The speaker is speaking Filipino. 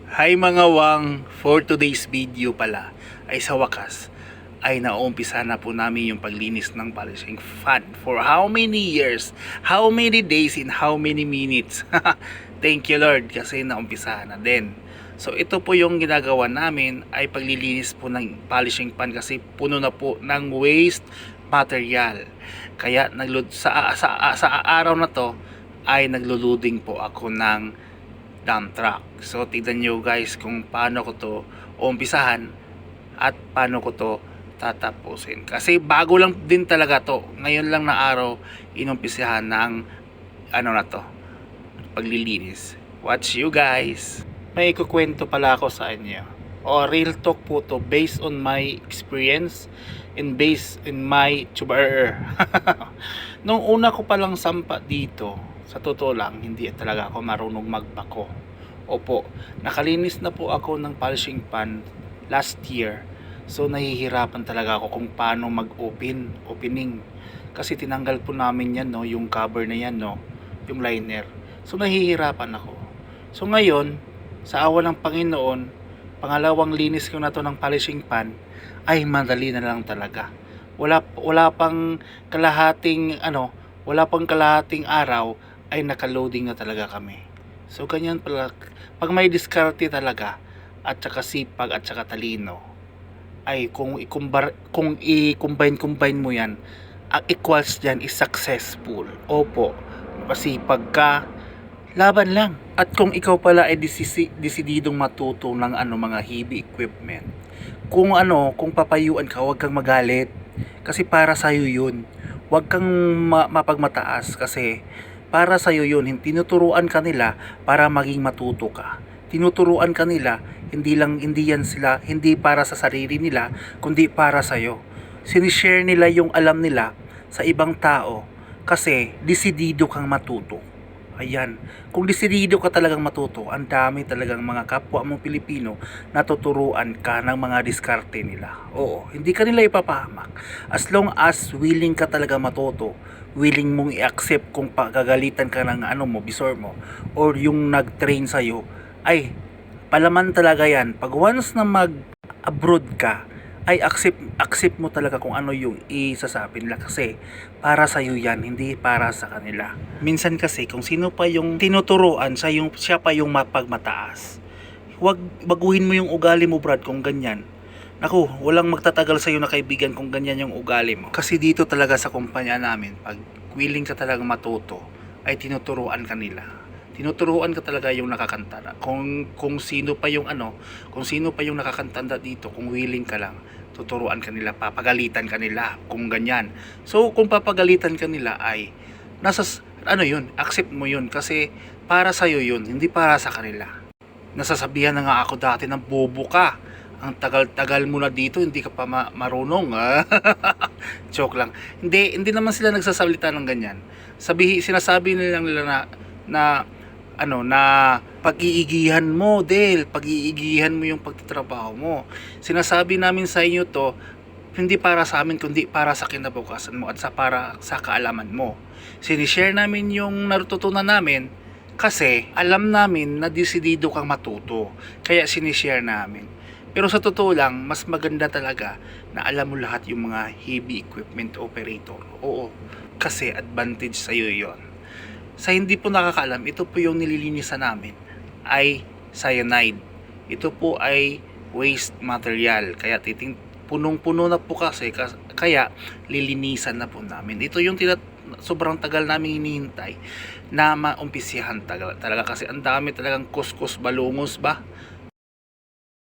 Hi mga wang, for today's video pala ay sa wakas ay nauumpisa na po namin yung paglinis ng polishing fan. For how many years, how many days, in how many minutes. Thank you Lord kasi naumpisa na din. So ito po yung ginagawa namin ay paglilinis po ng polishing pan kasi puno na po ng waste material. Kaya sa araw na to ay nagluluding po ako ng dump truck. So tignan nyo guys kung paano ko to umpisahan at paano ko to tatapusin. Kasi bago lang din talaga to. Ngayon lang na araw inumpisahan ng ano na to, paglilinis. Watch you guys. May ikukwento pala ako sa inyo. O real talk po to based on my experience and based in my tuber. Nung una ko palang sampa dito, sa totoo lang, hindi talaga ako marunong magbako. Opo, nakalinis na po ako ng polishing pan last year. So nahihirapan talaga ako kung paano opening. Kasi tinanggal po namin yan, no, yung cover na yan, no, yung liner. So nahihirapan ako. So ngayon, sa awa ng Panginoon, pangalawang linis ko na to ng polishing pan, ay madali na lang talaga. Wala pang kalahating araw ay naka-loading na talaga kami. So ganyan pala, pag may diskarte talaga at saka sipag at saka talino, ay kung i-combine mo yan, ang equals dyan is successful. Opo, masipag ka, laban lang. At kung ikaw pala ay desididong matuto ng mga heavy equipment, kung papayuan ka, huwag kang magalit kasi para sa'yo yun. Huwag kang mapagmataas kasi para sa'yo yun. Tinuturuan ka nila para maging matuto ka. Tinuturuan ka nila, hindi para sa sarili nila, kundi para sa'yo. Sinishare nila yung alam nila sa ibang tao kasi desidido kang matuto. Ayan, kung desidido ka talagang matuto, ang dami talagang mga kapwa mong Pilipino na tuturuan ka ng mga diskarte nila. Oo, hindi ka nila ipapahamak. As long as willing ka talaga matuto, willing mong i-accept kung pagagalitan ka ng bisor mo, or yung nag-train sa'yo, ay palaman talaga yan. Pag once na mag-abroad ka, ay accept mo talaga kung ano yung isasabi nila kasi para sa iyo yan, hindi para sa kanila. Minsan kasi kung sino pa yung tinuturuan, siya pa yung mapagmataas. Huwag baguhin mo yung ugali mo, Brad, kung ganyan. Naku, walang magtatagal sa iyo na kaibigan kung ganyan yung ugali mo. Kasi dito talaga sa kumpanya namin, pag willing ka talagang matuto, ay tinuturuan ka nila. Tinuturuan ka talaga yung nakakanta. Kung sino pa yung nakakantanda dito, kung willing ka lang, tuturuan ka nila, papagalitan ka nila kung ganyan. So kung papagalitan ka nila ay accept mo yun kasi para sa iyo yun, hindi para sa kanila. Nasasabihan na nga ako dati ng bobo ka. Ang tagal-tagal mo na dito, hindi ka pa marunong. Joke lang. Hindi naman sila nagsasalita ng ganyan. Sinasabi nila na pag-iigihan mo, pag-iigihan mo yung pagtatrabaho mo. Sinasabi namin sa inyo to, hindi para sa amin, kundi para sa kinabukasan mo at para sa kaalaman mo. Sinishare namin yung natutunan namin kasi alam namin na desidido kang matuto. Kaya sinishare namin. Pero sa totoo lang, mas maganda talaga na alam mo lahat yung mga heavy equipment operator. Oo, kasi advantage sa'yo yon. Sa hindi po nakakaalam, ito po yung nililinisan namin ay cyanide. Ito po ay waste material. Kaya punong-puno na po kasi, kaya lilinisan na po namin. Ito yung sobrang tagal namin hinihintay na maumpisihan talaga kasi ang dami talagang kuskus balungos ba